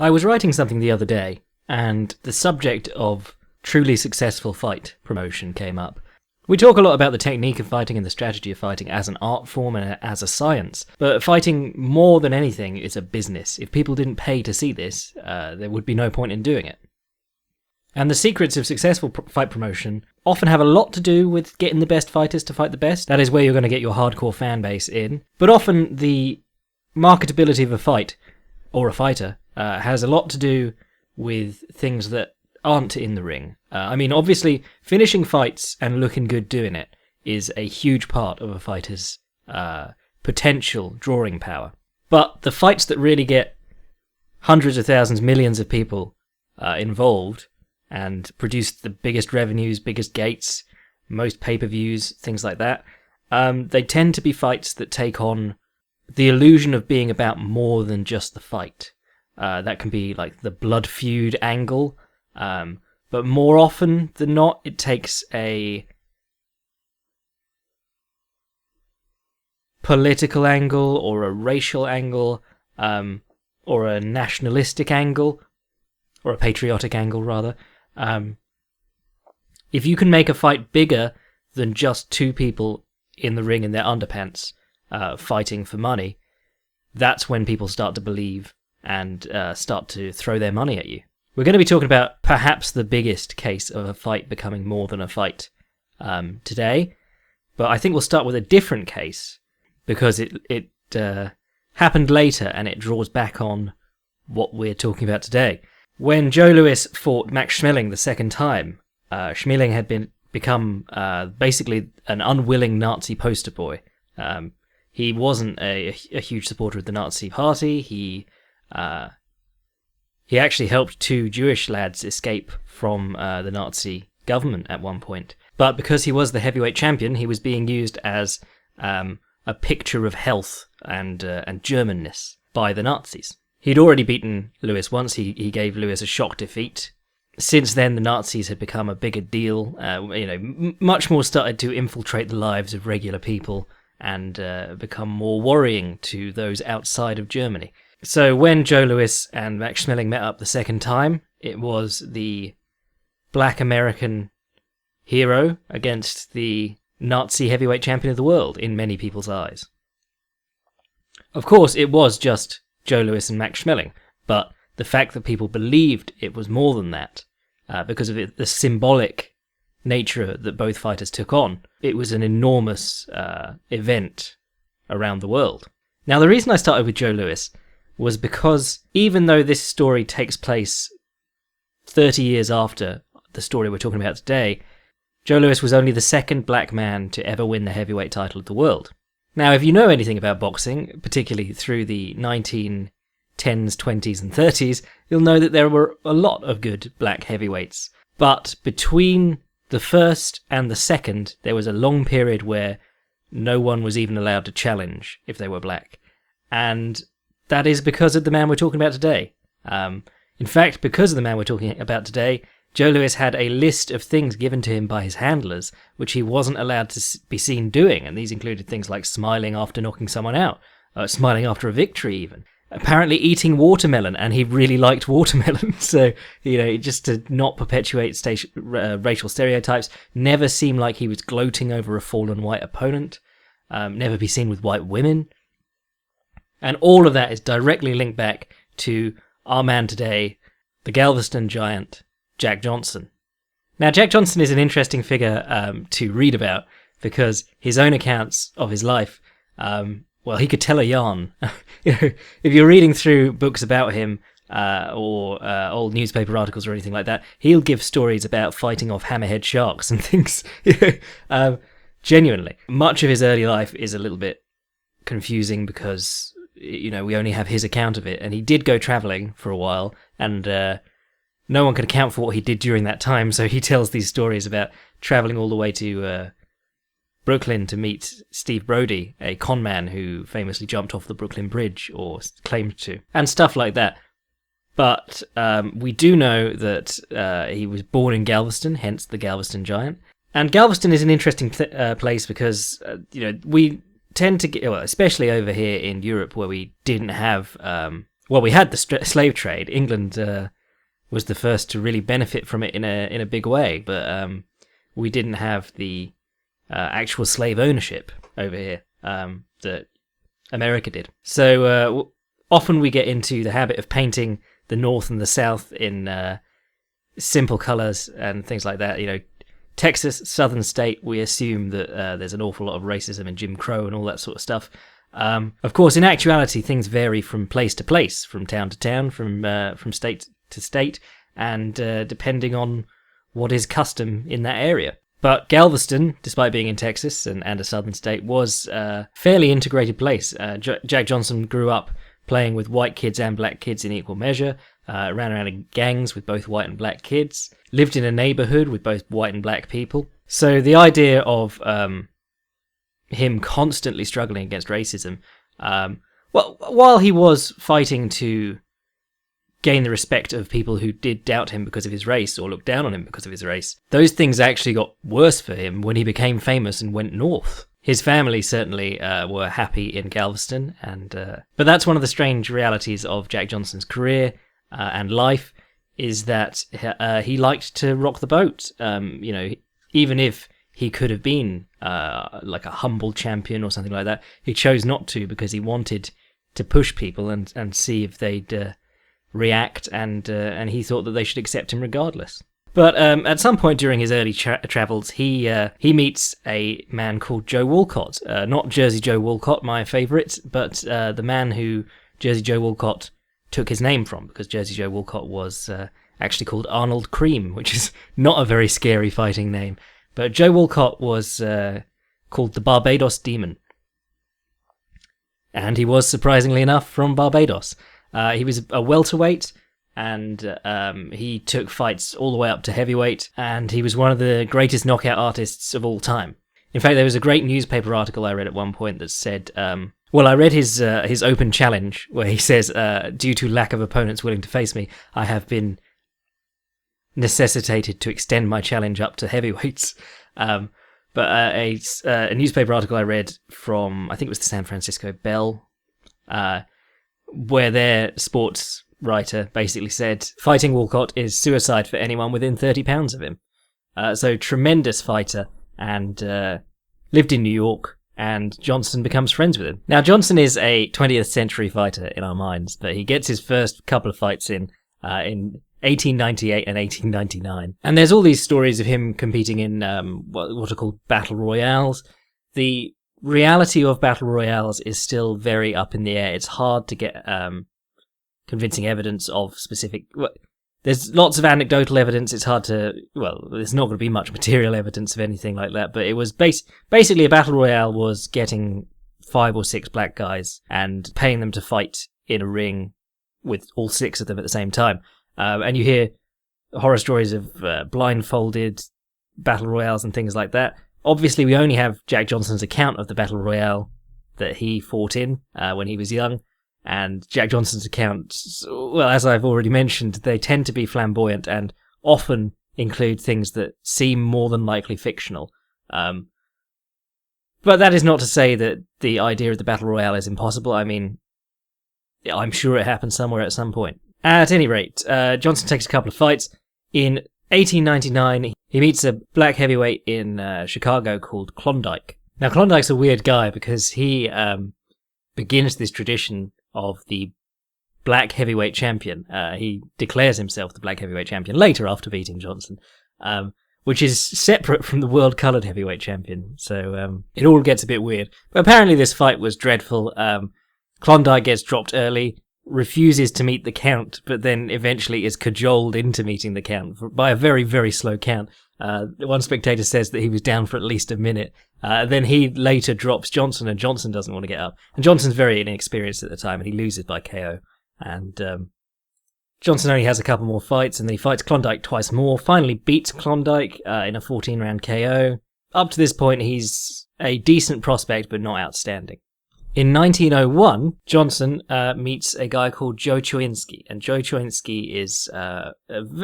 I was writing something the other day, and the subject of truly successful fight promotion came up. We talk a lot about the technique of fighting and the strategy of fighting as an art form and as a science, but fighting more than anything is a business. If people didn't pay to see this, there would be no point in doing it. And the secrets of successful fight promotion often have a lot to do with getting the best fighters to fight the best. That is where you're going to get your hardcore fan base in. But often the marketability of a fight, or a fighter, has a lot to do with things that aren't in the ring. Obviously, finishing fights and looking good doing it is a huge part of a fighter's potential drawing power. But the fights that really get hundreds of thousands, millions of people involved and produce the biggest revenues, biggest gates, most pay-per-views, things like that, they tend to be fights that take on the illusion of being about more than just the fight. That can be like the blood feud angle, but more often than not, it takes a political angle or a racial angle, or a nationalistic angle, or a patriotic angle rather. If you can make a fight bigger than just two people in the ring in their underpants fighting for money, that's when people start to believe and start to throw their money at you. We're going to be talking about perhaps the biggest case of a fight becoming more than a fight today, but I think we'll start with a different case because it happened later and it draws back on what we're talking about today. When Joe Louis fought Max Schmeling the second time, Schmeling had become basically an unwilling Nazi poster boy. He wasn't a huge supporter of the Nazi party. He actually helped two Jewish lads escape from the Nazi government at one point. But because he was the heavyweight champion, he was being used as a picture of health and Germanness by the Nazis. He'd already beaten Louis once. He gave Louis a shock defeat. Since then, the Nazis had become a bigger deal. Much more started to infiltrate the lives of regular people and become more worrying to those outside of Germany. So when Joe Louis and Max Schmeling met up the second time, it was the black American hero against the Nazi heavyweight champion of the world in many people's eyes. Of course, it was just Joe Louis and Max Schmeling, but the fact that people believed it was more than that, because of the symbolic nature that both fighters took on, it was an enormous event around the world. Now, the reason I started with Joe Louis was because even though this story takes place 30 years after the story we're talking about today, Joe Louis was only the second black man to ever win the heavyweight title of the world. Now, if you know anything about boxing, particularly through the 1910s, 20s and 30s, you'll know that there were a lot of good black heavyweights. But between the first and the second, there was a long period where no one was even allowed to challenge if they were black. And that is because of the man we're talking about today. In fact, because of the man we're talking about today, Joe Louis had a list of things given to him by his handlers, which he wasn't allowed to be seen doing, and these included things like smiling after knocking someone out, smiling after a victory even. Apparently eating watermelon, and he really liked watermelon, so, just to not perpetuate racial stereotypes, never seem like he was gloating over a fallen white opponent, never be seen with white women. And all of that is directly linked back to our man today, the Galveston giant, Jack Johnson. Now, Jack Johnson is an interesting figure to read about because his own accounts of his life, he could tell a yarn. If you're reading through books about him or old newspaper articles or anything like that, he'll give stories about fighting off hammerhead sharks and things. Genuinely. Much of his early life is a little bit confusing because, we only have his account of it, and he did go travelling for a while, and no one could account for what he did during that time, so he tells these stories about travelling all the way to Brooklyn to meet Steve Brody, a con man who famously jumped off the Brooklyn Bridge, or claimed to, and stuff like that. But we do know that he was born in Galveston, hence the Galveston Giant. And Galveston is an interesting place because, we tend to get, especially over here in Europe where we didn't have, well, we had the slave trade. England was the first to really benefit from it in a big way, but we didn't have the actual slave ownership over here that America did. So often we get into the habit of painting the North and the South in simple colors and things like that. You know, Texas, southern state, we assume that there's an awful lot of racism and Jim Crow and all that sort of stuff. Of course, in actuality, things vary from place to place, from town to town, from state to state, and depending on what is custom in that area. But Galveston, despite being in Texas and a southern state, was a fairly integrated place. Jack Johnson grew up playing with white kids and black kids in equal measure, ran around in gangs with both white and black kids, lived in a neighborhood with both white and black people. So the idea of him constantly struggling against racism, well, while he was fighting to gain the respect of people who did doubt him because of his race or look down on him because of his race, those things actually got worse for him when he became famous and went north. His family certainly were happy in Galveston, but that's one of the strange realities of Jack Johnson's career and life, is that he liked to rock the boat. You know, even if he could have been like a humble champion or something like that, he chose not to because he wanted to push people and see if they'd react, and he thought that they should accept him regardless. But at some point during his early travels, he meets a man called Joe Walcott. Not Jersey Joe Walcott, my favourite, but the man who Jersey Joe Walcott took his name from, because Jersey Joe Walcott was actually called Arnold Cream, which is not a very scary fighting name. But Joe Walcott was called the Barbados Demon. And he was, surprisingly enough, from Barbados. He was a welterweight, and he took fights all the way up to heavyweight, and he was one of the greatest knockout artists of all time. In fact, there was a great newspaper article I read at one point that said, well, I read his open challenge, where he says, due to lack of opponents willing to face me, I have been necessitated to extend my challenge up to heavyweights. But a newspaper article I read from, I think it was the San Francisco Bell, where their sports writer basically said, fighting Walcott is suicide for anyone within 30 pounds of him. So tremendous fighter, and lived in New York, and Johnson becomes friends with him. Now, Johnson is a 20th century fighter in our minds, but he gets his first couple of fights in 1898 and 1899. And there's all these stories of him competing in what are called battle royales. The reality of battle royales is still very up in the air. It's hard to get convincing evidence of specific... Well, there's lots of anecdotal evidence. It's hard to... Well, there's not going to be much material evidence of anything like that, but it was basically a battle royale was getting 5 or 6 black guys and paying them to fight in a ring with all 6 of them at the same time. And you hear horror stories of blindfolded battle royales and things like that. Obviously, we only have Jack Johnson's account of the battle royale that he fought in when he was young. And Jack Johnson's accounts, well, as I've already mentioned, they tend to be flamboyant and often include things that seem more than likely fictional. But that is not to say that the idea of the battle royale is impossible. I mean, I'm sure it happened somewhere at some point. At any rate, Johnson takes a couple of fights. In 1899, he meets a black heavyweight in Chicago called Klondike. Now, Klondike's a weird guy because he begins this tradition of the black heavyweight champion. He declares himself the black heavyweight champion later after beating Johnson, which is separate from the world coloured heavyweight champion. So it all gets a bit weird. But apparently this fight was dreadful. Klondike gets dropped early, refuses to meet the count, but then eventually is cajoled into meeting the count by a very, very slow count. One spectator says that he was down for at least a minute. Then he later drops Johnson, and Johnson doesn't want to get up. And Johnson's very inexperienced at the time, and he loses by KO. And Johnson only has a couple more fights, and then he fights Klondike twice more, finally beats Klondike in a 14-round KO. Up to this point, he's a decent prospect, but not outstanding. In 1901, Johnson meets a guy called Joe Choinski, and Joe Choinski is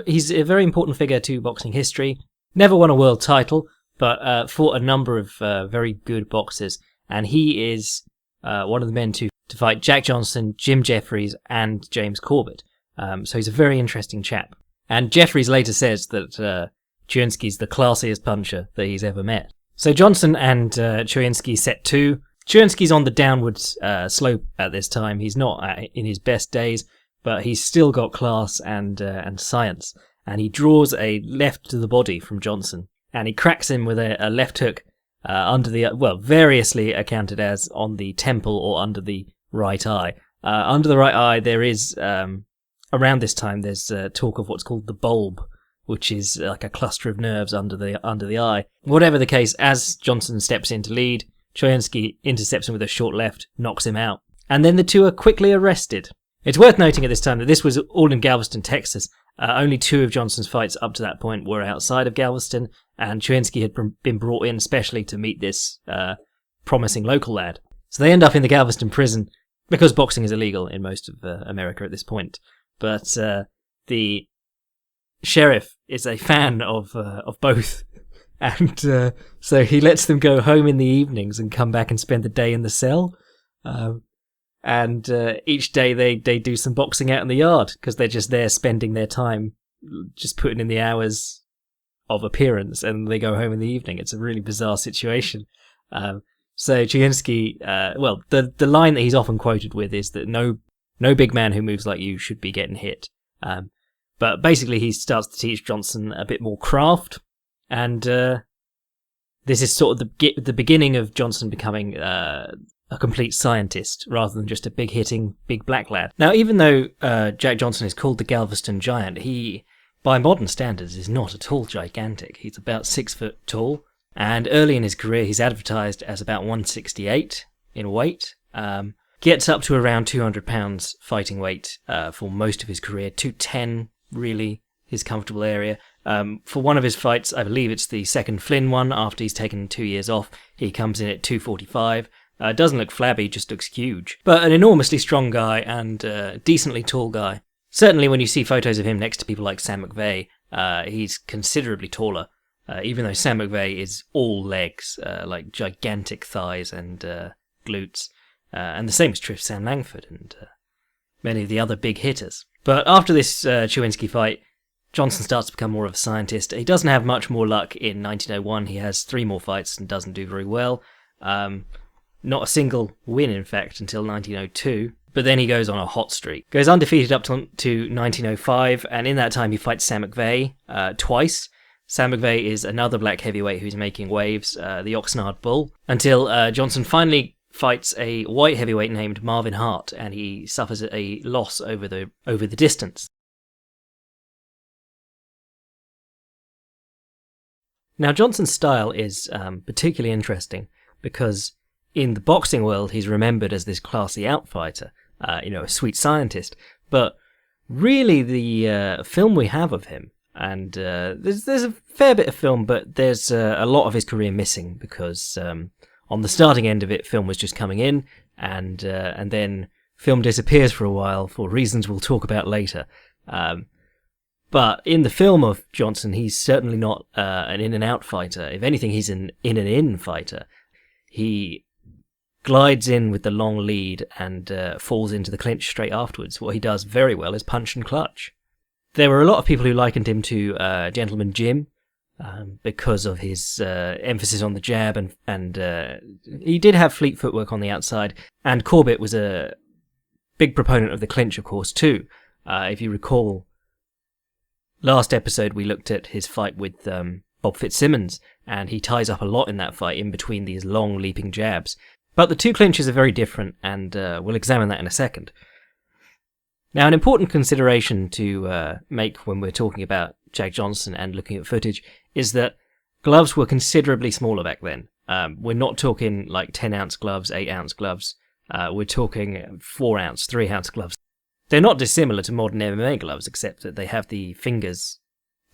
he's a very important figure to boxing history. Never won a world title, but fought a number of very good boxers, and he is one of the men to to fight Jack Johnson, Jim Jeffries, and James Corbett. So he's a very interesting chap. And Jeffries later says that Chuinsky's the classiest puncher that he's ever met. So Johnson and Chuinsky set 2. Chuinsky's on the downward slope at this time. He's not in his best days, but he's still got class and science. And he draws a left to the body from Johnson, and he cracks him with a left hook under the, variously accounted as on the temple or under the right eye. Under the right eye, there is, around this time, there's talk of what's called the bulb, which is like a cluster of nerves under the eye. Whatever the case, as Johnson steps in to lead, Chuinsky intercepts him with a short left, knocks him out. And then the two are quickly arrested. It's worth noting at this time that this was all in Galveston, Texas. Only 2 of Johnson's fights up to that point were outside of Galveston, and Chuinsky had been brought in especially to meet this promising local lad. So they end up in the Galveston prison, because boxing is illegal in most of America at this point. But the sheriff is a fan of both, and so he lets them go home in the evenings and come back and spend the day in the cell. And each day they do some boxing out in the yard, because they're just there spending their time just putting in the hours of appearance, and they go home in the evening. It's a really bizarre situation. So Chuinsky, the line that he's often quoted with is that no big man who moves like you should be getting hit. But basically he starts to teach Johnson a bit more craft, and this is sort of the beginning of Johnson becoming a complete scientist rather than just a big-hitting, big black lad. Now, even though Jack Johnson is called the Galveston Giant, he, by modern standards, is not at all gigantic. He's about 6 foot tall, and early in his career he's advertised as about 168 in weight. Gets up to around 200 pounds fighting weight for most of his career. 210, really, his comfortable area. For one of his fights, I believe it's the second Flynn one, after he's taken 2 years off, he comes in at 245. Doesn't look flabby, just looks huge. But an enormously strong guy and decently tall guy. Certainly when you see photos of him next to people like Sam McVeigh, he's considerably taller, even though Sam McVeigh is all legs, like gigantic thighs and glutes. And the same is true of Sam Langford and many of the other big hitters. But after this Chuinsky fight, Johnson starts to become more of a scientist. He doesn't have much more luck in 1901. He has 3 more fights and doesn't do very well. Not a single win, in fact, until 1902. But then he goes on a hot streak. Goes undefeated up to 1905, and in that time he fights Sam McVeigh twice. Sam McVeigh is another black heavyweight who's making waves, the Oxnard Bull, until Johnson finally fights a white heavyweight named Marvin Hart, and he suffers a loss over the distance. Now, Johnson's style is particularly interesting because in the boxing world, he's remembered as this classy outfighter, a sweet scientist. But really, the film we have of him, and there's a fair bit of film, but there's a lot of his career missing because on the starting end of it, film was just coming in, and then film disappears for a while for reasons we'll talk about later. But in the film of Johnson, he's certainly not an in-and-out fighter. If anything, he's an in-and-in fighter. He glides in with the long lead and falls into the clinch straight afterwards. What he does very well is punch and clutch. There were a lot of people who likened him to Gentleman Jim because of his emphasis on the jab, and he did have fleet footwork on the outside. And Corbett was a big proponent of the clinch, of course, too. If you recall, last episode we looked at his fight with Bob Fitzsimmons, and he ties up a lot in that fight in between these long leaping jabs. But the two clinches are very different, and we'll examine that in a second. Now, an important consideration to make when we're talking about Jack Johnson and looking at footage is that gloves were considerably smaller back then. We're not talking like 10-ounce gloves, 8-ounce gloves. We're talking 4-ounce, 3-ounce gloves. They're not dissimilar to modern MMA gloves, except that they have the fingers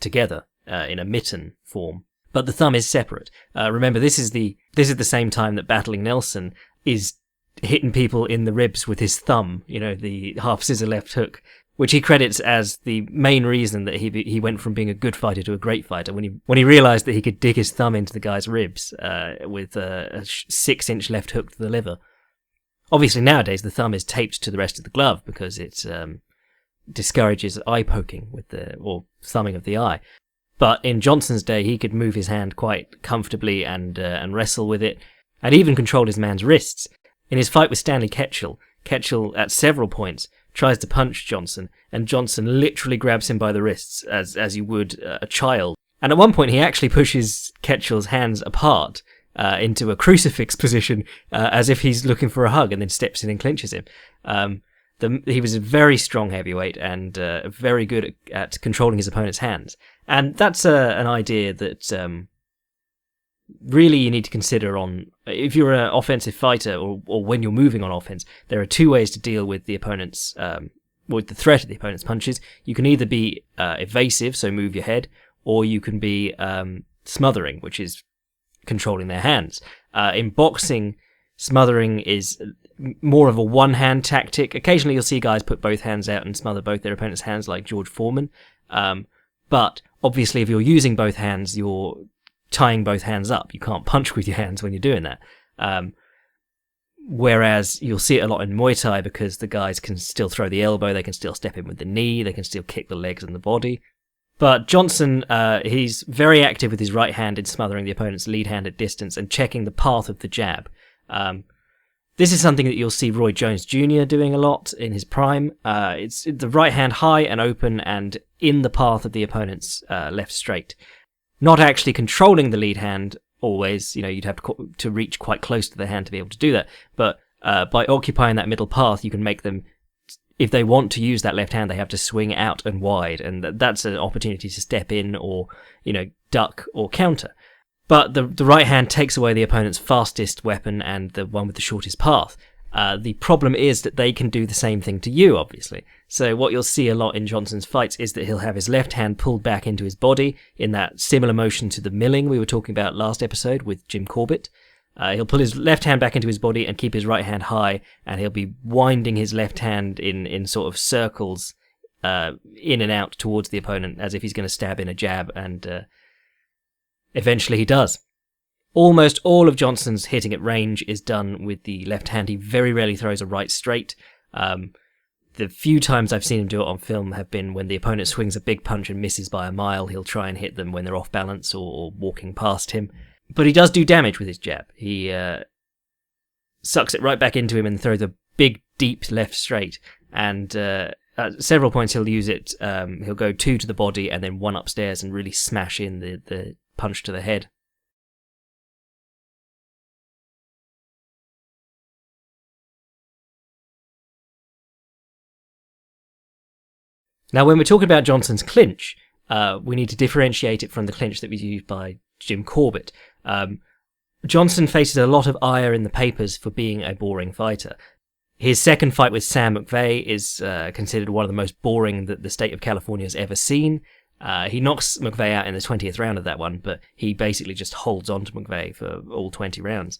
together in a mitten form. But the thumb is separate. Remember, this is the same time that Battling Nelson is hitting people in the ribs with his thumb, the half scissor left hook, which he credits as the main reason that he went from being a good fighter to a great fighter when he realised that he could dig his thumb into the guy's ribs with a 6-inch left hook to the liver. Obviously, nowadays the thumb is taped to the rest of the glove because it discourages eye poking or thumbing of the eye. But in Johnson's day, he could move his hand quite comfortably and wrestle with it, and even control his man's wrists. In his fight with Stanley Ketchel, Ketchel at several points tries to punch Johnson, and Johnson literally grabs him by the wrists as you would a child. And at one point, he actually pushes Ketchel's hands apart into a crucifix position, as if he's looking for a hug, and then steps in and clinches him. He was a very strong heavyweight and very good at controlling his opponent's hands. And that's an idea that really you need to consider if you're an offensive fighter or when you're moving on offense. There are two ways to deal with the opponent's with the threat of the opponent's punches. You can either be evasive, so move your head, or you can be smothering, which is controlling their hands. In boxing, smothering is more of a one-hand tactic. Occasionally you'll see guys put both hands out and smother both their opponent's hands, like George Foreman. But obviously if you're using both hands, you're tying both hands up. You can't punch with your hands when you're doing that. Whereas you'll see it a lot in Muay Thai because the guys can still throw the elbow, they can still step in with the knee, they can still kick the legs and the body. But Johnson, he's very active with his right hand in smothering the opponent's lead hand at distance and checking the path of the jab. This is something that you'll see Roy Jones Jr. doing a lot in his prime. It's the right hand high and open and in the path of the opponent's left straight. Not actually controlling the lead hand always, you'd have to reach quite close to the hand to be able to do that. But by occupying that middle path, you can make them, if they want to use that left hand, they have to swing out and wide. And that's an opportunity to step in or, duck or counter. But the right hand takes away the opponent's fastest weapon and the one with the shortest path. The problem is that they can do the same thing to you, obviously. So what you'll see a lot in Johnson's fights is that he'll have his left hand pulled back into his body in that similar motion to the milling we were talking about last episode with Jim Corbett. He'll pull his left hand back into his body and keep his right hand high, and he'll be winding his left hand in sort of circles in and out towards the opponent as if he's going to stab in a jab, and eventually he does. Almost all of Johnson's hitting at range is done with the left hand. He very rarely throws a right straight. The few times I've seen him do it on film have been when the opponent swings a big punch and misses by a mile. He'll try and hit them when they're off balance or walking past him. But he does do damage with his jab. He sucks it right back into him and throws a big, deep left straight. And at several points he'll use it. He'll go 2 to the body and then 1 upstairs and really smash in the punch to the head. Now, when we're talking about Johnson's clinch, we need to differentiate it from the clinch that was used by Jim Corbett. Johnson faces a lot of ire in the papers for being a boring fighter. His second fight with Sam McVeigh is considered one of the most boring that the state of California has ever seen. He knocks McVeigh out in the 20th round of that one, but he basically just holds on to McVeigh for all 20 rounds.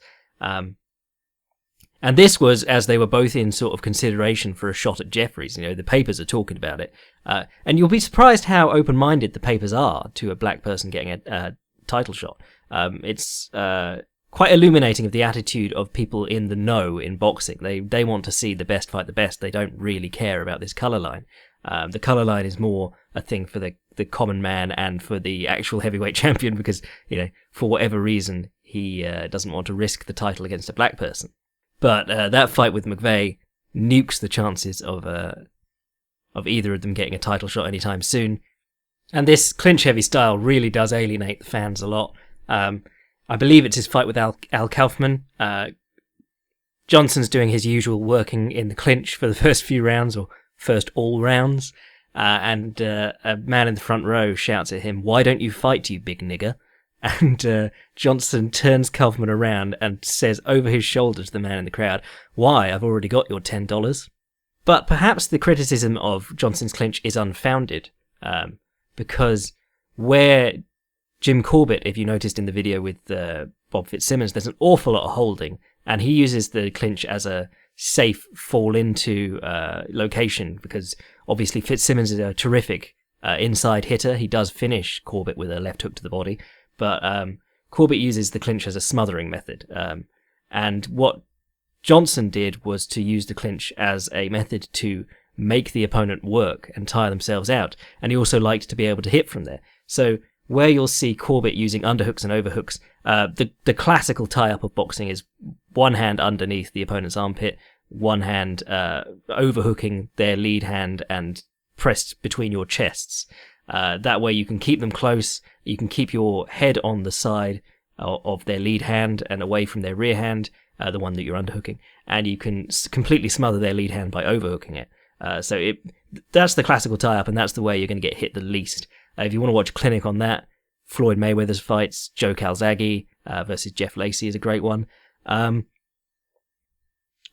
And this was as they were both in sort of consideration for a shot at Jeffries. The papers are talking about it. And you'll be surprised how open-minded the papers are to a black person getting a title shot. It's quite illuminating of the attitude of people in the know in boxing. They want to see the best fight the best. They don't really care about this colour line. The colour line is more a thing for the common man and for the actual heavyweight champion because, for whatever reason, he doesn't want to risk the title against a black person. But that fight with McVeigh nukes the chances of either of them getting a title shot anytime soon. And this clinch-heavy style really does alienate the fans a lot. I believe it's his fight with Al Kaufman. Johnson's doing his usual working in the clinch for the first few rounds, or first all rounds. And a man in the front row shouts at him, "Why don't you fight, you big nigger?" And Johnson turns Kaufman around and says over his shoulder to the man in the crowd, "Why, I've already got your $10. But perhaps the criticism of Johnson's clinch is unfounded, because where Jim Corbett, if you noticed in the video with Bob Fitzsimmons, there's an awful lot of holding, and he uses the clinch as a safe fall into location, because obviously Fitzsimmons is a terrific inside hitter. He does finish Corbett with a left hook to the body. But Corbett uses the clinch as a smothering method. And what Johnson did was to use the clinch as a method to make the opponent work and tire themselves out, and he also liked to be able to hit from there. So where you'll see Corbett using underhooks and overhooks, the classical tie-up of boxing is one hand underneath the opponent's armpit, one hand overhooking their lead hand and pressed between your chests. That way you can keep them close, you can keep your head on the side of their lead hand and away from their rear hand, the one that you're underhooking, and you can completely smother their lead hand by overhooking it. That's the classical tie-up, and that's the way you're going to get hit the least. If you want to watch a clinic on that, Floyd Mayweather's fights, Joe Calzaghe versus Jeff Lacey is a great one.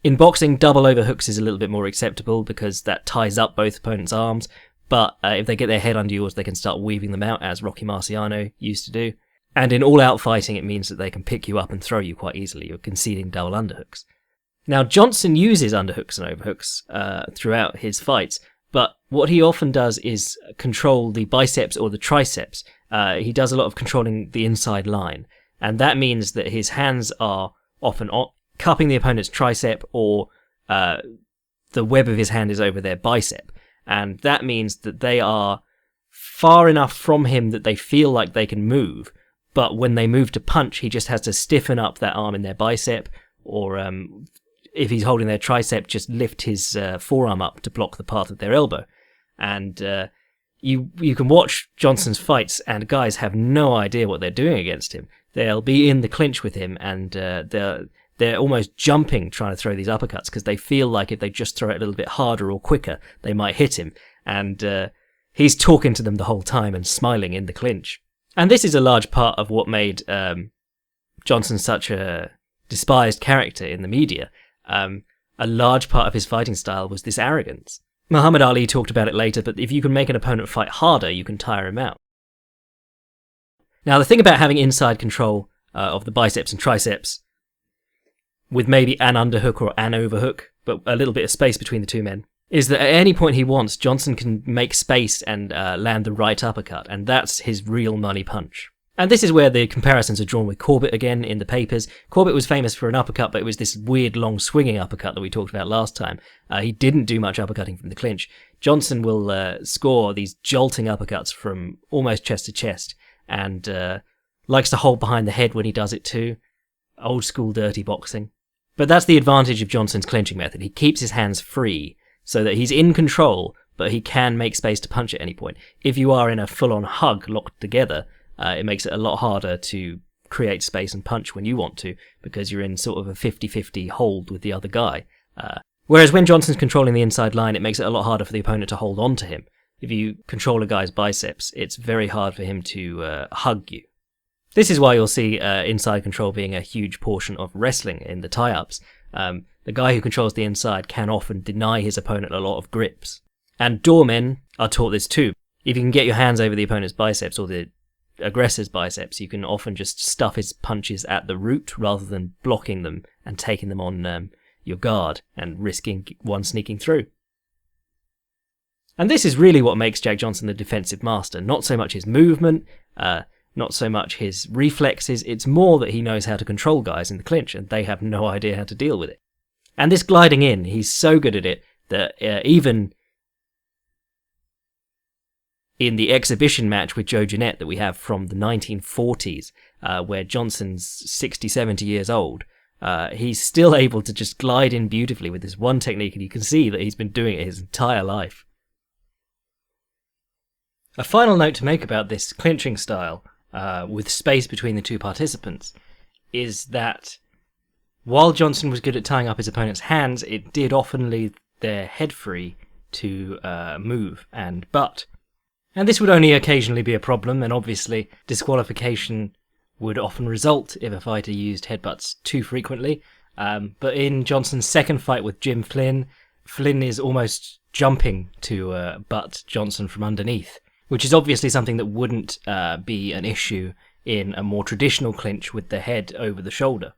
In boxing, double overhooks is a little bit more acceptable because that ties up both opponents' arms, but if they get their head under yours, they can start weaving them out, as Rocky Marciano used to do. And in all-out fighting, it means that they can pick you up and throw you quite easily. You're conceding double underhooks. Now, Johnson uses underhooks and overhooks throughout his fights, but what he often does is control the biceps or the triceps. He does a lot of controlling the inside line, and that means that his hands are often cupping the opponent's tricep, or the web of his hand is over their bicep, and that means that they are far enough from him that they feel like they can move, but when they move to punch, he just has to stiffen up that arm in their bicep, or if he's holding their tricep, just lift his forearm up to block the path of their elbow. And you can watch Johnson's fights, and guys have no idea what they're doing against him. They'll be in the clinch with him, and they're almost jumping trying to throw these uppercuts because they feel like if they just throw it a little bit harder or quicker, they might hit him. And he's talking to them the whole time and smiling in the clinch. And this is a large part of what made Johnson such a despised character in the media. A large part of his fighting style was this arrogance. Muhammad Ali talked about it later, but if you can make an opponent fight harder, you can tire him out. Now, the thing about having inside control of the biceps and triceps, with maybe an underhook or an overhook, but a little bit of space between the two men, is that at any point he wants, Johnson can make space and land the right uppercut, and that's his real money punch. And this is where the comparisons are drawn with Corbett again in the papers. Corbett was famous for an uppercut, but it was this weird long swinging uppercut that we talked about last time. He didn't do much uppercutting from the clinch. Johnson will score these jolting uppercuts from almost chest to chest, and likes to hold behind the head when he does it too. Old school dirty boxing. But that's the advantage of Johnson's clinching method. He keeps his hands free so that he's in control, but he can make space to punch at any point. If you are in a full-on hug locked together, it makes it a lot harder to create space and punch when you want to, because you're in sort of a 50-50 hold with the other guy. Whereas when Johnson's controlling the inside line, it makes it a lot harder for the opponent to hold on to him. If you control a guy's biceps, it's very hard for him to hug you. This is why you'll see inside control being a huge portion of wrestling in the tie-ups. The guy who controls the inside can often deny his opponent a lot of grips. And doormen are taught this too. If you can get your hands over the opponent's biceps or the aggressor's biceps, you can often just stuff his punches at the root rather than blocking them and taking them on your guard and risking one sneaking through. And this is really what makes Jack Johnson the defensive master. Not so much his movement, not so much his reflexes, it's more that he knows how to control guys in the clinch and they have no idea how to deal with it. And this gliding in, he's so good at it that even in the exhibition match with Joe Jeanette that we have from the 1940s, where Johnson's 60, 70 years old, he's still able to just glide in beautifully with this one technique, and you can see that he's been doing it his entire life. A final note to make about this clinching style, with space between the two participants, is that while Johnson was good at tying up his opponent's hands, it did often leave their head free to move and butt. And this would only occasionally be a problem, and obviously disqualification would often result if a fighter used headbutts too frequently. But in Johnson's second fight with Jim Flynn, Flynn is almost jumping to butt Johnson from underneath, which is obviously something that wouldn't be an issue in a more traditional clinch with the head over the shoulder.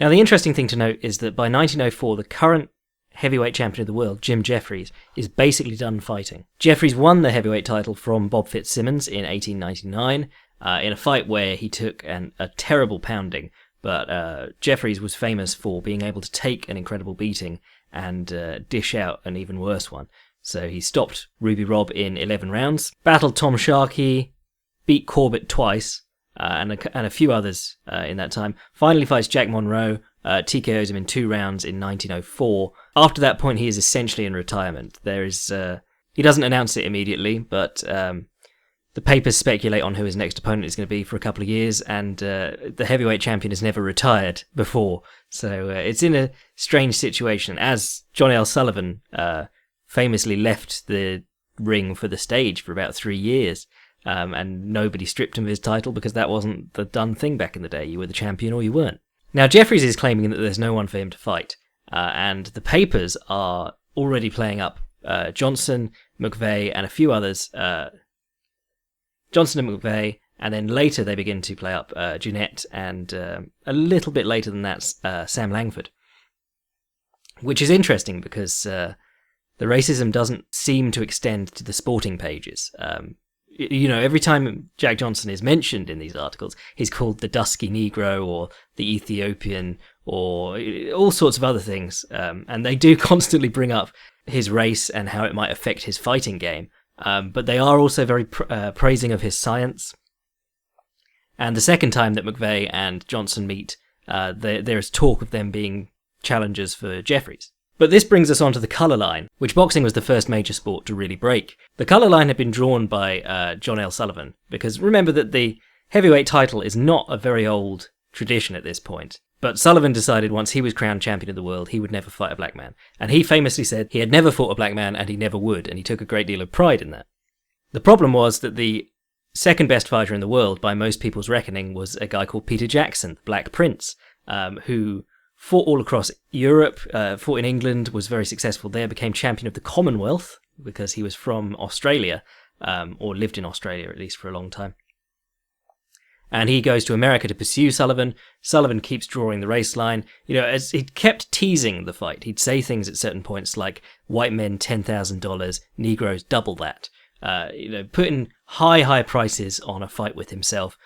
Now, the interesting thing to note is that by 1904, the current heavyweight champion of the world, Jim Jeffries, is basically done fighting. Jeffries won the heavyweight title from Bob Fitzsimmons in 1899 in a fight where he took a terrible pounding, but Jeffries was famous for being able to take an incredible beating and dish out an even worse one. So he stopped Ruby Robb in 11 rounds, battled Tom Sharkey, beat Corbett twice, and a few others in that time. Finally fights Jack Monroe, TKOs him in 2 rounds in 1904. After that point, he is essentially in retirement. He doesn't announce it immediately, but the papers speculate on who his next opponent is going to be for a couple of years, and the heavyweight champion has never retired before. So it's in a strange situation, as John L. Sullivan famously left the ring for the stage for about 3 years. And nobody stripped him of his title because that wasn't the done thing back in the day. You were the champion or you weren't. Now, Jeffries is claiming that there's no one for him to fight, and the papers are already playing up Johnson, McVeigh, and a few others. Johnson and McVeigh, and then later they begin to play up Jeanette, and a little bit later than that, Sam Langford. Which is interesting because the racism doesn't seem to extend to the sporting pages. Every time Jack Johnson is mentioned in these articles, he's called the dusky Negro or the Ethiopian or all sorts of other things. And they do constantly bring up his race and how it might affect his fighting game. But they are also very praising of his science. And the second time that McVeigh and Johnson meet, there is talk of them being challengers for Jeffries. But this brings us on to the colour line, which boxing was the first major sport to really break. The colour line had been drawn by John L. Sullivan, because remember that the heavyweight title is not a very old tradition at this point. But Sullivan decided once he was crowned champion of the world, he would never fight a black man. And he famously said he had never fought a black man and he never would, and he took a great deal of pride in that. The problem was that the second best fighter in the world, by most people's reckoning, was a guy called Peter Jackson, the Black Prince, who fought all across Europe, fought in England, was very successful there, became champion of the Commonwealth because he was from Australia, or lived in Australia at least for a long time. And he goes to America to pursue Sullivan. Sullivan keeps drawing the race line. As he kept teasing the fight, he'd say things at certain points like, white men $10,000, Negroes double that. Putting high prices on a fight with himself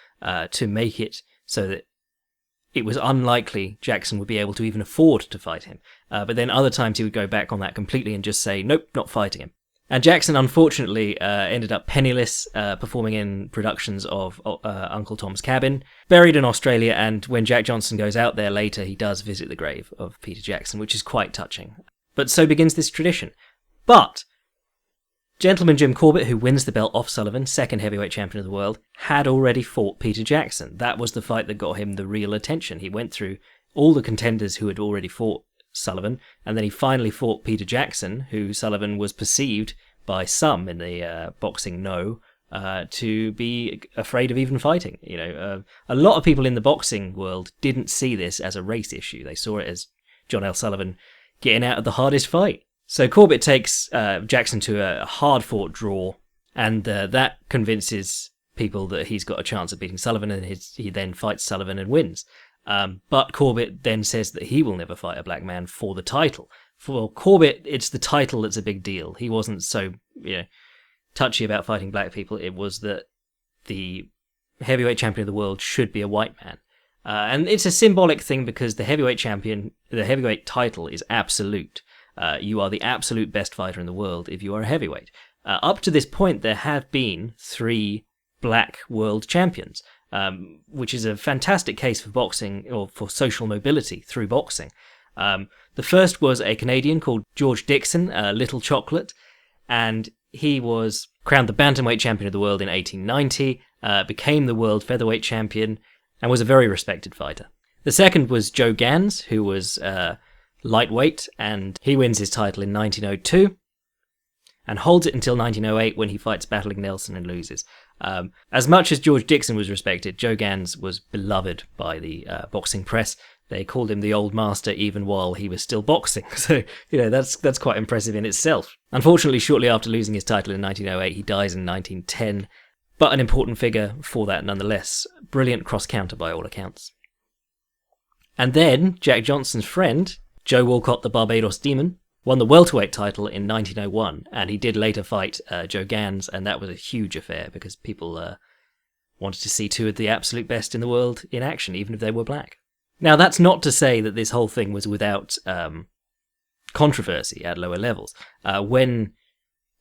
to make it so that it was unlikely Jackson would be able to even afford to fight him. But then other times he would go back on that completely and just say, nope, not fighting him. And Jackson, unfortunately, ended up penniless, performing in productions of Uncle Tom's Cabin, buried in Australia, and when Jack Johnson goes out there later, he does visit the grave of Peter Jackson, which is quite touching. But so begins this tradition. But Gentleman Jim Corbett, who wins the belt off Sullivan, second heavyweight champion of the world, had already fought Peter Jackson. That was the fight that got him the real attention. He went through all the contenders who had already fought Sullivan, and then he finally fought Peter Jackson, who Sullivan was perceived by some in the boxing to be afraid of even fighting. A lot of people in the boxing world didn't see this as a race issue. They saw it as John L. Sullivan getting out of the hardest fight. So Corbett takes Jackson to a hard-fought draw, and that convinces people that he's got a chance of beating Sullivan, and he then fights Sullivan and wins. But Corbett then says that he will never fight a black man for the title. For Corbett, it's the title that's a big deal. He wasn't so touchy about fighting black people. It was that the heavyweight champion of the world should be a white man. And it's a symbolic thing because the heavyweight title is absolute. You are the absolute best fighter in the world if you are a heavyweight. Up to this point, there have been 3 black world champions, which is a fantastic case for boxing, or for social mobility through boxing. The first was a Canadian called George Dixon, Little Chocolate, and he was crowned the bantamweight champion of the world in 1890, became the world featherweight champion, and was a very respected fighter. The second was Joe Gans, who was lightweight, and he wins his title in 1902 and holds it until 1908 when he fights Battling Nelson and loses. As much as George Dixon was respected, Joe Gans was beloved by the boxing press. They called him the old master even while he was still boxing. So, that's quite impressive in itself. Unfortunately, shortly after losing his title in 1908, he dies in 1910, but an important figure for that nonetheless. Brilliant cross-counter by all accounts. And then Jack Johnson's friend, Joe Walcott, the Barbados Demon, won the welterweight title in 1901, and he did later fight Joe Gans, and that was a huge affair because people wanted to see two of the absolute best in the world in action, even if they were black. Now, that's not to say that this whole thing was without controversy at lower levels. When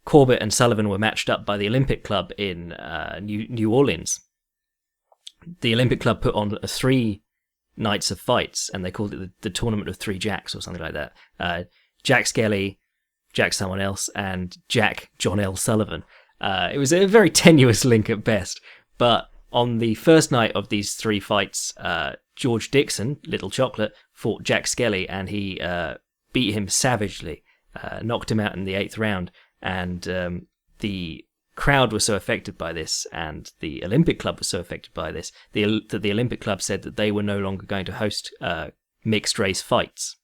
Corbett and Sullivan were matched up by the Olympic Club in New Orleans, the Olympic Club put on 3 nights of fights, and they called it the Tournament of Three Jacks or something like that. Jack Skelly, Jack someone else, and Jack John L. Sullivan. It was a very tenuous link at best, but on the first night of these 3 fights, George Dixon, Little Chocolate, fought Jack Skelly, and he beat him savagely, knocked him out in the 8th round, and the crowd was so affected by this, and the Olympic Club was so affected by this, that the Olympic Club said that they were no longer going to host mixed race fights.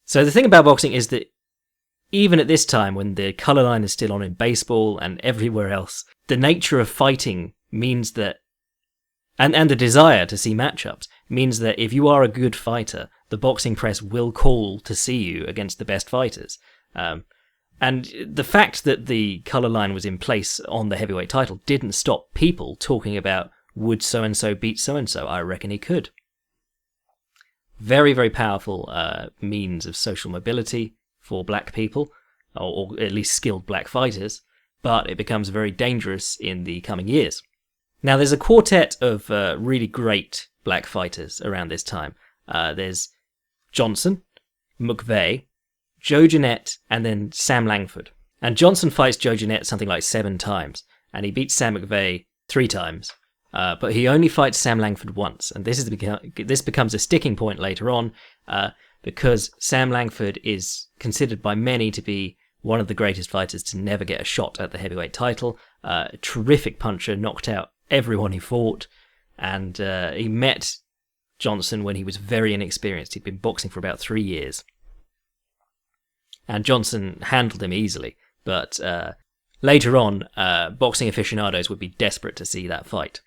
So the thing about boxing is that even at this time, when the colour line is still on in baseball and everywhere else, the nature of fighting means that, and the desire to see matchups, means that if you are a good fighter, the boxing press will call to see you against the best fighters. And the fact that the colour line was in place on the heavyweight title didn't stop people talking about, would so-and-so beat so-and-so? I reckon he could. Very, very powerful means of social mobility for black people, or at least skilled black fighters, but it becomes very dangerous in the coming years. Now, there's a quartet of really great black fighters around this time. There's Johnson, McVeigh, Joe Jeanette, and then Sam Langford. And Johnson fights Joe Jeanette something like 7 times, and he beats Sam McVeigh 3 times. But he only fights Sam Langford once, and this becomes a sticking point later on, because Sam Langford is considered by many to be one of the greatest fighters to never get a shot at the heavyweight title. A terrific puncher, knocked out everyone he fought, and he met Johnson when he was very inexperienced. He'd been boxing for about 3 years. And Johnson handled him easily, but later on, boxing aficionados would be desperate to see that fight.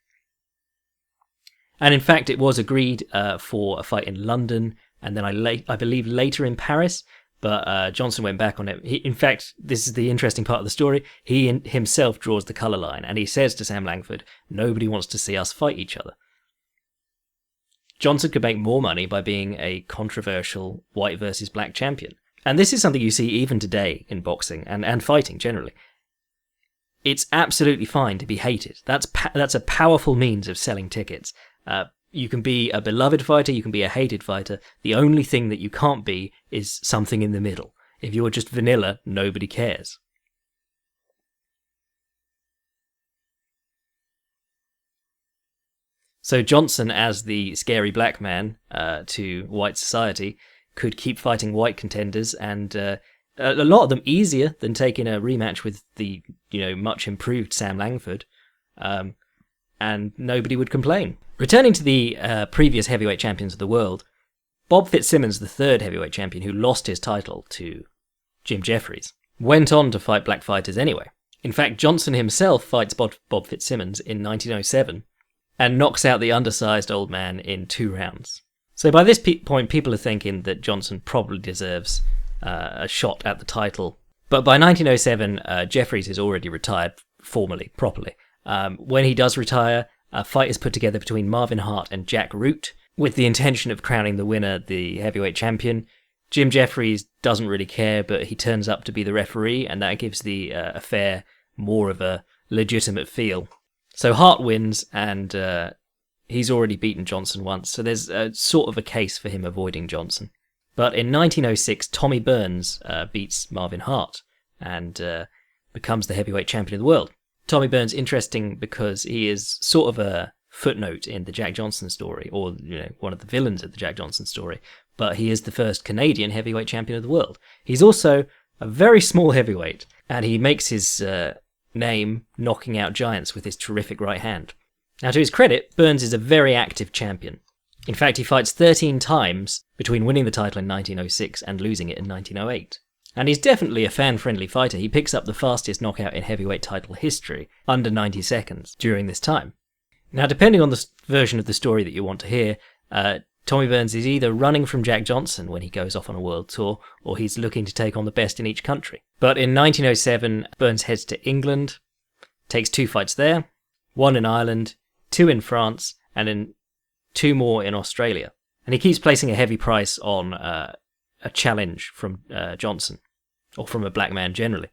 And in fact, it was agreed for a fight in London, and then I believe later in Paris, but Johnson went back on it. In fact, this is the interesting part of the story. He himself draws the colour line, and he says to Sam Langford, "Nobody wants to see us fight each other." Johnson could make more money by being a controversial white versus black champion. And this is something you see even today in boxing and fighting generally. It's absolutely fine to be hated. That's a powerful means of selling tickets. You can be a beloved fighter, you can be a hated fighter. The only thing that you can't be is something in the middle. If you're just vanilla, nobody cares. So Johnson, as the scary black man to white society, could keep fighting white contenders, and a lot of them easier than taking a rematch with the much improved Sam Langford, and nobody would complain. Returning to the previous heavyweight champions of the world, Bob Fitzsimmons, the 3rd heavyweight champion who lost his title to Jim Jeffries, went on to fight black fighters anyway. In fact, Johnson himself fights Bob Fitzsimmons in 1907 and knocks out the undersized old man in 2 rounds. So by this point, people are thinking that Johnson probably deserves a shot at the title. But by 1907, Jeffries is already retired formally, properly. When he does retire, a fight is put together between Marvin Hart and Jack Root, with the intention of crowning the winner the heavyweight champion. Jim Jeffries doesn't really care, but he turns up to be the referee, and that gives the affair more of a legitimate feel. So Hart wins, and he's already beaten Johnson once, so there's sort of a case for him avoiding Johnson. But in 1906, Tommy Burns beats Marvin Hart and becomes the heavyweight champion of the world. Tommy Burns interesting because he is sort of a footnote in the Jack Johnson story, or one of the villains of the Jack Johnson story, but he is the first Canadian heavyweight champion of the world. He's also a very small heavyweight, and he makes his name knocking out giants with his terrific right hand. Now, to his credit, Burns is a very active champion. In fact, he fights 13 times between winning the title in 1906 and losing it in 1908. And he's definitely a fan-friendly fighter. He picks up the fastest knockout in heavyweight title history, under 90 seconds, during this time. Now, depending on the version of the story that you want to hear, Tommy Burns is either running from Jack Johnson when he goes off on a world tour, or he's looking to take on the best in each country. But in 1907, Burns heads to England, takes 2 fights there, 1 in Ireland, 2 in France, and then 2 more in Australia. And he keeps placing a heavy price on a challenge from Johnson, or from a black man generally.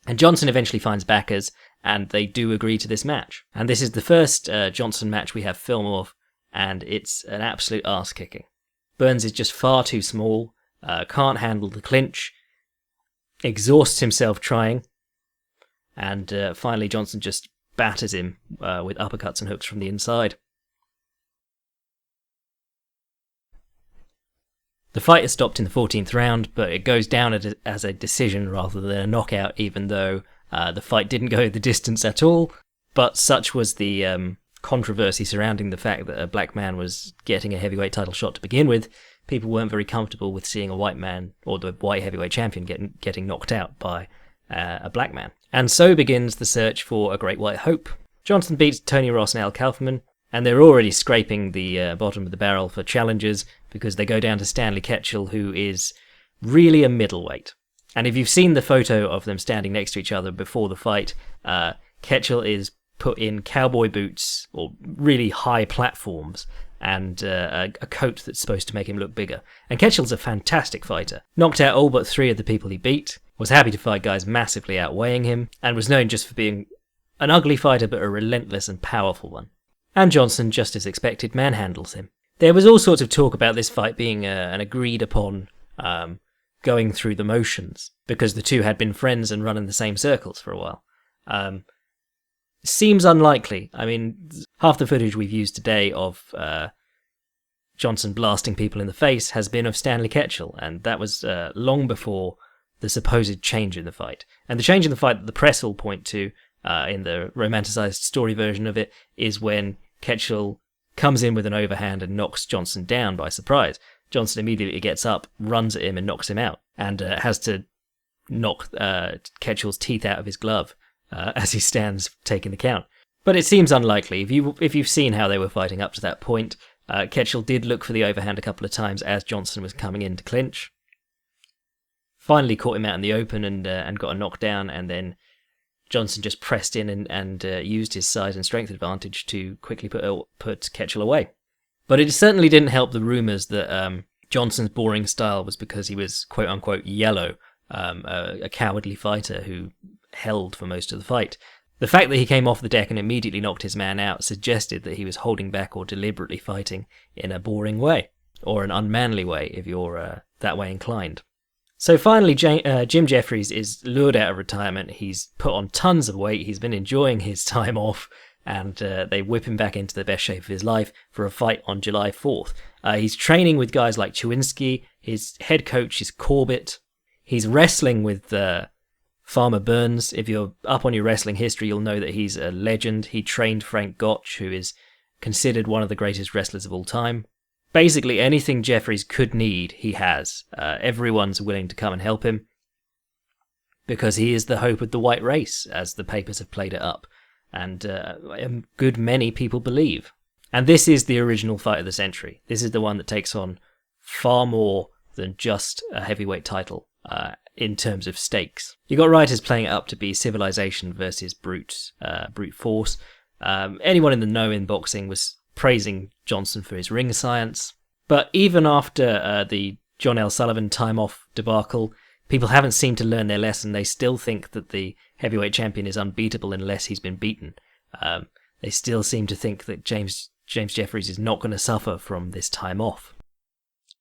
And Johnson eventually finds backers, and they do agree to this match. And this is the first Johnson match we have film of, and it's an absolute arse-kicking. Burns is just far too small, can't handle the clinch, exhausts himself trying, and finally Johnson just batters him with uppercuts and hooks from the inside. The fight is stopped in the 14th round, but it goes down as a decision rather than a knockout, even though the fight didn't go the distance at all. But such was the controversy surrounding the fact that a black man was getting a heavyweight title shot to begin with, people weren't very comfortable with seeing a white man, or the white heavyweight champion, getting knocked out by a black man. And so begins the search for a great white hope. Johnson beats Tony Ross and Al Kaufman, and they're already scraping the bottom of the barrel for challengers, because they go down to Stanley Ketchel, who is really a middleweight. And if you've seen the photo of them standing next to each other before the fight, Ketchel is put in cowboy boots, or really high platforms, and a coat that's supposed to make him look bigger. And Ketchel's a fantastic fighter. Knocked out all but 3 of the people he beat, was happy to fight guys massively outweighing him, and was known just for being an ugly fighter but a relentless and powerful one. And Johnson, just as expected, manhandles him. There was all sorts of talk about this fight being an agreed upon going through the motions, because the two had been friends and run in the same circles for a while. Seems unlikely. I mean, half the footage we've used today of Johnson blasting people in the face has been of Stanley Ketchel, and that was long before the supposed change in the fight. And the change in the fight that the press will point to in the romanticized story version of it is when Ketchel comes in with an overhand and knocks Johnson down by surprise. Johnson immediately gets up, runs at him and knocks him out, and has to knock Ketchel's teeth out of his glove as he stands taking the count. But it seems unlikely. If you've seen how they were fighting up to that point, Ketchel did look for the overhand a couple of times as Johnson was coming in to clinch. Finally caught him out in the open and got a knockdown, and then Johnson just pressed in and used his size and strength advantage to quickly put Ketchel away. But it certainly didn't help the rumours that Johnson's boring style was because he was quote-unquote yellow, a cowardly fighter who held for most of the fight. The fact that he came off the deck and immediately knocked his man out suggested that he was holding back or deliberately fighting in a boring way, or an unmanly way if you're that way inclined. So finally, Jim Jeffries is lured out of retirement. He's put on tons of weight. He's been enjoying his time off, and they whip him back into the best shape of his life for a fight on July 4th. He's training with guys like Chewinski. His head coach is Corbett. He's wrestling with Farmer Burns. If you're up on your wrestling history, you'll know that he's a legend. He trained Frank Gotch, who is considered one of the greatest wrestlers of all time. Basically, anything Jeffries could need, he has. Everyone's willing to come and help him, because he is the hope of the white race, as the papers have played it up, and a good many people believe. And this is the original fight of the century. This is the one that takes on far more than just a heavyweight title in terms of stakes. You got writers playing it up to be civilization versus brute force. Anyone in the know in boxing was praising Johnson for his ring science. But even after the John L. Sullivan time off debacle, people haven't seemed to learn their lesson. They still think that the heavyweight champion is unbeatable unless he's been beaten. They still seem to think that James Jeffries is not going to suffer from this time off.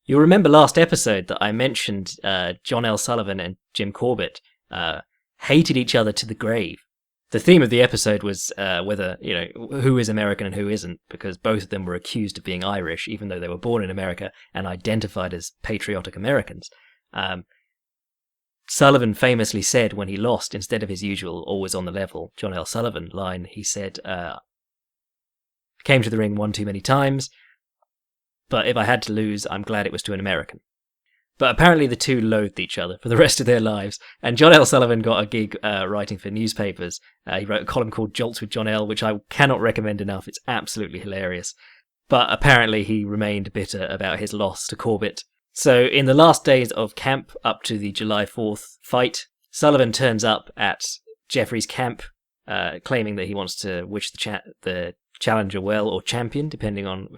You'll remember last episode that I mentioned John L. Sullivan and Jim Corbett hated each other to the grave. The theme of the episode was whether, who is American and who isn't, because both of them were accused of being Irish, even though they were born in America and identified as patriotic Americans. Sullivan famously said when he lost, instead of his usual always on the level John L. Sullivan line, he said, came to the ring one too many times, but if I had to lose, I'm glad it was to an American. But apparently the two loathed each other for the rest of their lives, and John L. Sullivan got a gig writing for newspapers. He wrote a column called Jolts with John L., which I cannot recommend enough. It's absolutely hilarious. But apparently he remained bitter about his loss to Corbett. So in the last days of camp up to the July 4th fight, Sullivan turns up at Jeffrey's camp, claiming that he wants to wish the challenger well, or champion, depending on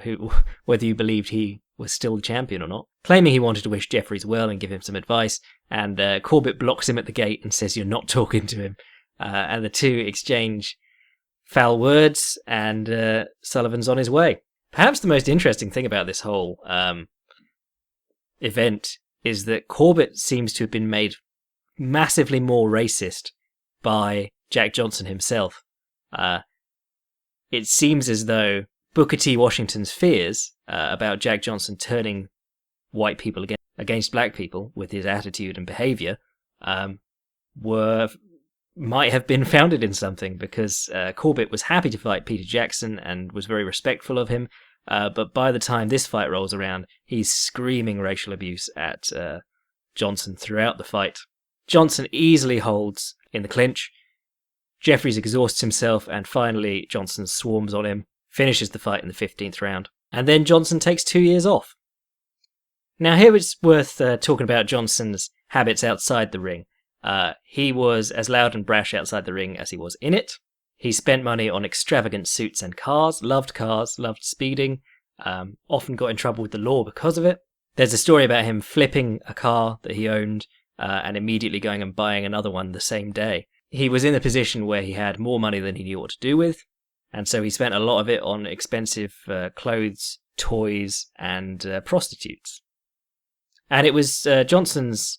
whether you believed he was still the champion or not. Claiming he wanted to wish Jeffries well and give him some advice, and Corbett blocks him at the gate and says you're not talking to him. And the two exchange foul words, and Sullivan's on his way. Perhaps the most interesting thing about this whole event is that Corbett seems to have been made massively more racist by Jack Johnson himself. It seems as though Booker T. Washington's fears about Jack Johnson turning white people against black people with his attitude and behavior might have been founded in something, because Corbett was happy to fight Peter Jackson and was very respectful of him, but by the time this fight rolls around, he's screaming racial abuse at Johnson throughout the fight. Johnson easily holds in the clinch. Jeffries exhausts himself, and finally Johnson swarms on him, finishes the fight in the 15th round, and then Johnson takes 2 years off. Now here it's worth talking about Johnson's habits outside the ring. He was as loud and brash outside the ring as he was in it. He spent money on extravagant suits and cars, loved speeding, often got in trouble with the law because of it. There's a story about him flipping a car that he owned and immediately going and buying another one the same day. He was in a position where he had more money than he knew what to do with, and so he spent a lot of it on expensive clothes, toys, and prostitutes. And it was Johnson's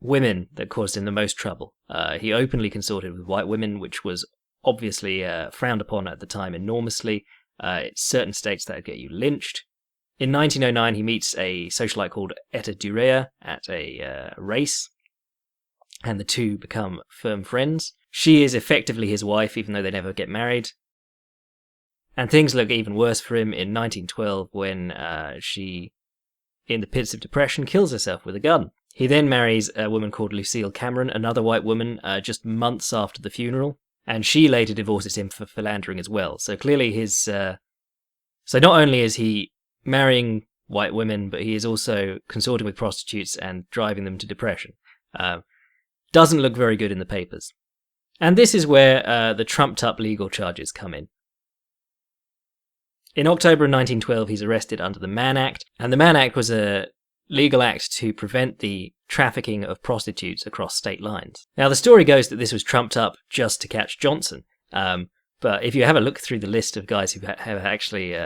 women that caused him the most trouble. He openly consorted with white women, which was obviously frowned upon at the time enormously. It's certain states that would get you lynched. In 1909, he meets a socialite called Etta Durea at a race, and the two become firm friends. She is effectively his wife, even though they never get married. And things look even worse for him in 1912 when she, in the pits of depression, kills herself with a gun. He then marries a woman called Lucille Cameron, another white woman, just months after the funeral, and she later divorces him for philandering as well. So clearly so not only is he marrying white women, but he is also consorting with prostitutes and driving them to depression. Doesn't look very good in the papers. And this is where the trumped-up legal charges come in. In October of 1912, he's arrested under the Mann Act, and the Mann Act was a legal act to prevent the trafficking of prostitutes across state lines. Now, the story goes that this was trumped up just to catch Johnson, but if you have a look through the list of guys who have actually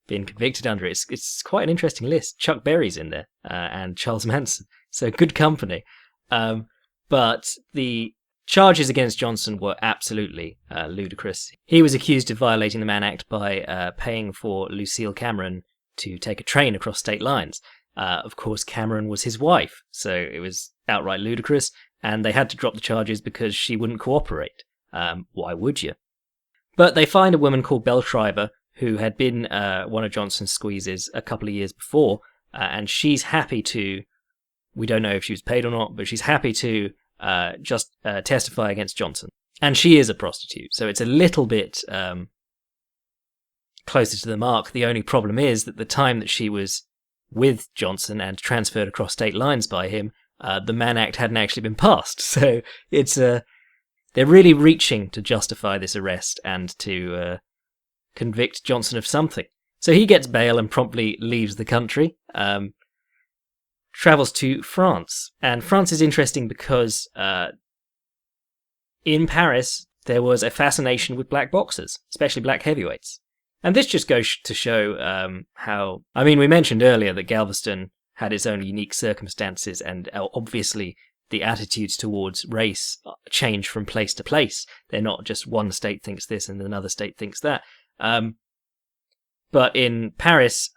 been convicted under it, it's quite an interesting list. Chuck Berry's in there, and Charles Manson, so good company. But the charges against Johnson were absolutely ludicrous. He was accused of violating the Mann Act by paying for Lucille Cameron to take a train across state lines. Of course, Cameron was his wife, so it was outright ludicrous, and they had to drop the charges because she wouldn't cooperate. Why would you? But they find a woman called Belle Schreiber, who had been one of Johnson's squeezes a couple of years before, and she's happy to, we don't know if she was paid or not, but she's happy to just testify against Johnson. And she is a prostitute, so it's a little bit closer to the mark. The only problem is that the time that she was with Johnson and transferred across state lines by him, the Mann Act hadn't actually been passed. So it's they're really reaching to justify this arrest and to convict Johnson of something. So he gets bail and promptly leaves the country, travels to France. And France is interesting because in Paris there was a fascination with black boxers, especially black heavyweights. And this just goes to show how... I mean, we mentioned earlier that Galveston had its own unique circumstances, and obviously the attitudes towards race change from place to place. They're not just one state thinks this and another state thinks that. But in Paris,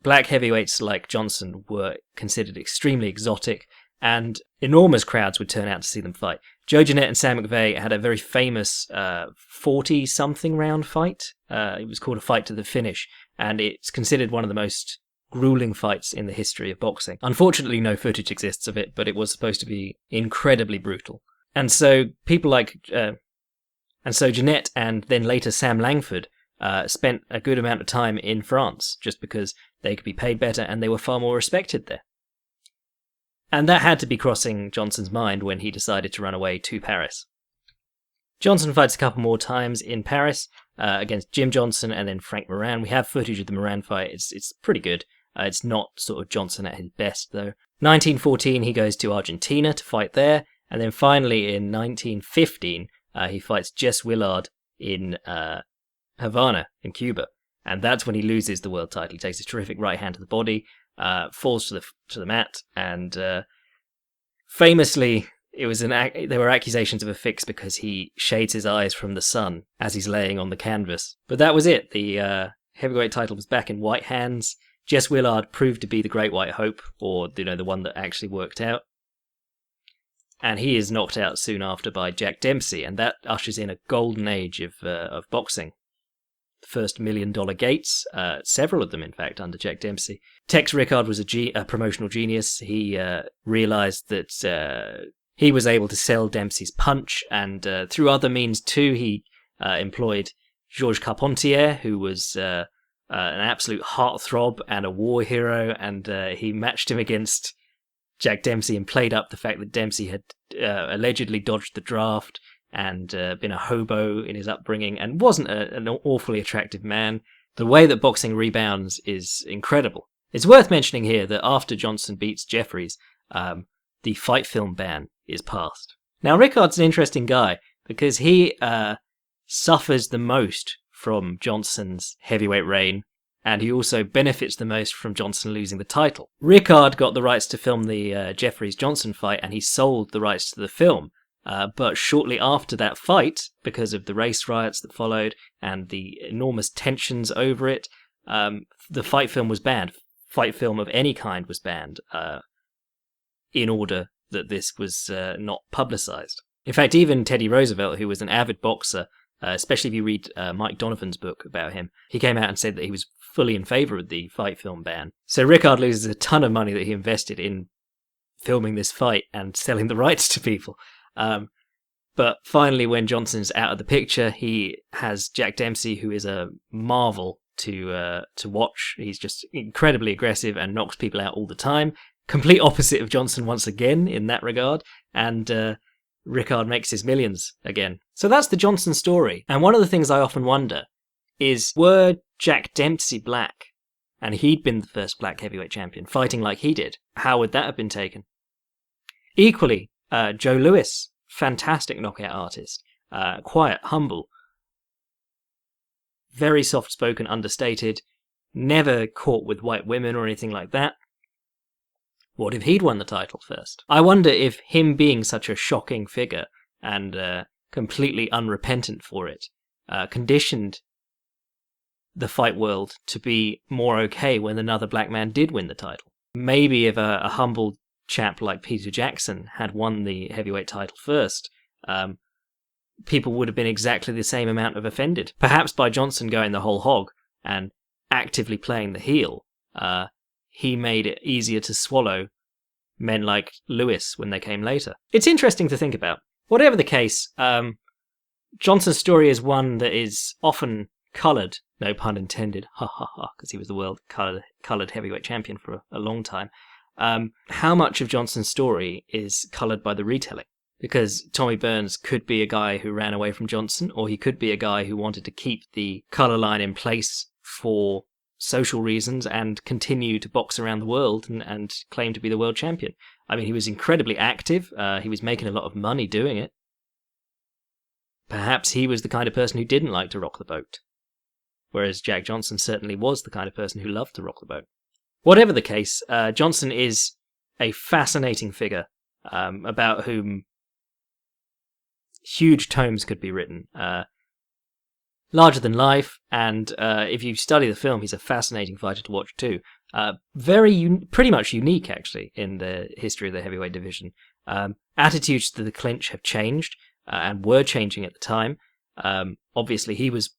black heavyweights like Johnson were considered extremely exotic, and enormous crowds would turn out to see them fight. Joe Jeanette and Sam McVeigh had a very famous 40-something round fight. It was called a fight to the finish, and it's considered one of the most grueling fights in the history of boxing. Unfortunately, no footage exists of it, but it was supposed to be incredibly brutal. And so people like... and so Jeanette and then later Sam Langford spent a good amount of time in France just because they could be paid better and they were far more respected there. And that had to be crossing Johnson's mind when he decided to run away to Paris. Johnson fights a couple more times in Paris against Jim Johnson and then Frank Moran. We have footage of the Moran fight. It's pretty good. It's not sort of Johnson at his best, though. 1914, he goes to Argentina to fight there. And then finally, in 1915, he fights Jess Willard in Havana, in Cuba. And that's when he loses the world title. He takes a terrific right hand to the body, falls to the mat, and famously, there were accusations of a fix because he shades his eyes from the sun as he's laying on the canvas. But that was it. The heavyweight title was back in white hands. Jess Willard proved to be the Great White Hope, or the one that actually worked out. And he is knocked out soon after by Jack Dempsey, and that ushers in a golden age of boxing. The first $1 Million Gates, several of them, in fact, under Jack Dempsey. Tex Rickard was a promotional genius. He realized that he was able to sell Dempsey's punch, and through other means too, he employed Georges Carpentier, who was an absolute heartthrob and a war hero, and he matched him against Jack Dempsey and played up the fact that Dempsey had allegedly dodged the draft and been a hobo in his upbringing and wasn't an awfully attractive man. The way that boxing rebounds is incredible. It's worth mentioning here that after Johnson beats Jeffries, the fight film ban is passed. Now, Rickard's an interesting guy because he suffers the most from Johnson's heavyweight reign, and he also benefits the most from Johnson losing the title. Rickard got the rights to film the Jeffries-Johnson fight, and he sold the rights to the film. But shortly after that fight, because of the race riots that followed and the enormous tensions over it, the fight film was banned. Fight film of any kind was banned in order that this was not publicized. In fact, even Teddy Roosevelt, who was an avid boxer, especially if you read Mike Donovan's book about him, he came out and said that he was fully in favor of the fight film ban. So Rickard loses a ton of money that he invested in filming this fight and selling the rights to people. But finally, when Johnson's out of the picture, he has Jack Dempsey, who is a marvel to watch. He's just incredibly aggressive and knocks people out all the time. Complete opposite of Johnson once again in that regard. And Rickard makes his millions again. So that's the Johnson story. And one of the things I often wonder is, were Jack Dempsey black, and he'd been the first black heavyweight champion, fighting like he did, how would that have been taken? Equally, Joe Louis, fantastic knockout artist, quiet, humble, very soft-spoken, understated, never caught with white women or anything like that. What if he'd won the title first? I wonder if him being such a shocking figure and completely unrepentant for it conditioned the fight world to be more okay when another black man did win the title. Maybe if a humble chap like Peter Jackson had won the heavyweight title first, people would have been exactly the same amount of offended. Perhaps by Johnson going the whole hog and actively playing the heel, he made it easier to swallow men like Lewis when they came later. It's interesting to think about. Whatever the case, Johnson's story is one that is often coloured, no pun intended, because he was the world coloured heavyweight champion for a long time. How much of Johnson's story is coloured by the retelling? Because Tommy Burns could be a guy who ran away from Johnson, or he could be a guy who wanted to keep the colour line in place for social reasons and continue to box around the world and claim to be the world champion. I mean, he was incredibly active. He was making a lot of money doing it. Perhaps he was the kind of person who didn't like to rock the boat, whereas Jack Johnson certainly was the kind of person who loved to rock the boat. Whatever the case, Johnson is a fascinating figure about whom huge tomes could be written. Larger than life, and if you study the film, he's a fascinating fighter to watch too. Pretty much unique, actually, in the history of the heavyweight division. Attitudes to the clinch have changed, and were changing at the time. Obviously, he was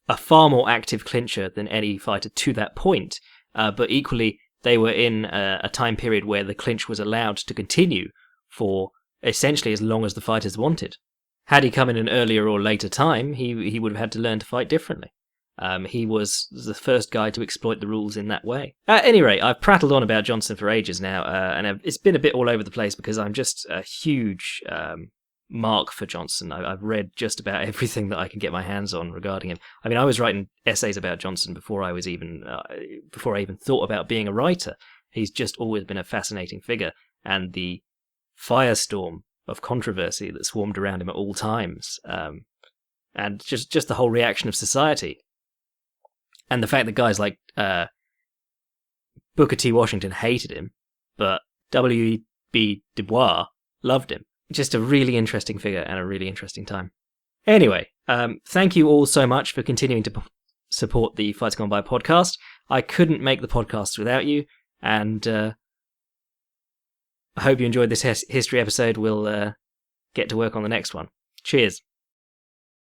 a far more active clincher than any fighter to that point, but equally, they were in a time period where the clinch was allowed to continue for essentially as long as the fighters wanted. Had he come in an earlier or later time, he would have had to learn to fight differently. He was the first guy to exploit the rules in that way. At any rate, I've prattled on about Johnson for ages now, and it's been a bit all over the place because I'm just a huge mark for Johnson. I've read just about everything that I can get my hands on regarding him. I mean, I was writing essays about Johnson before I even thought about being a writer. He's just always been a fascinating figure, and the firestorm of controversy that swarmed around him at all times, and just the whole reaction of society. And the fact that guys like Booker T. Washington hated him, but W.E.B. Du Bois loved him. Just a really interesting figure and a really interesting time. Anyway, thank you all so much for continuing to support the Fights Gone By podcast. I couldn't make the podcast without you, and I hope you enjoyed this history episode. We'll get to work on the next one. Cheers.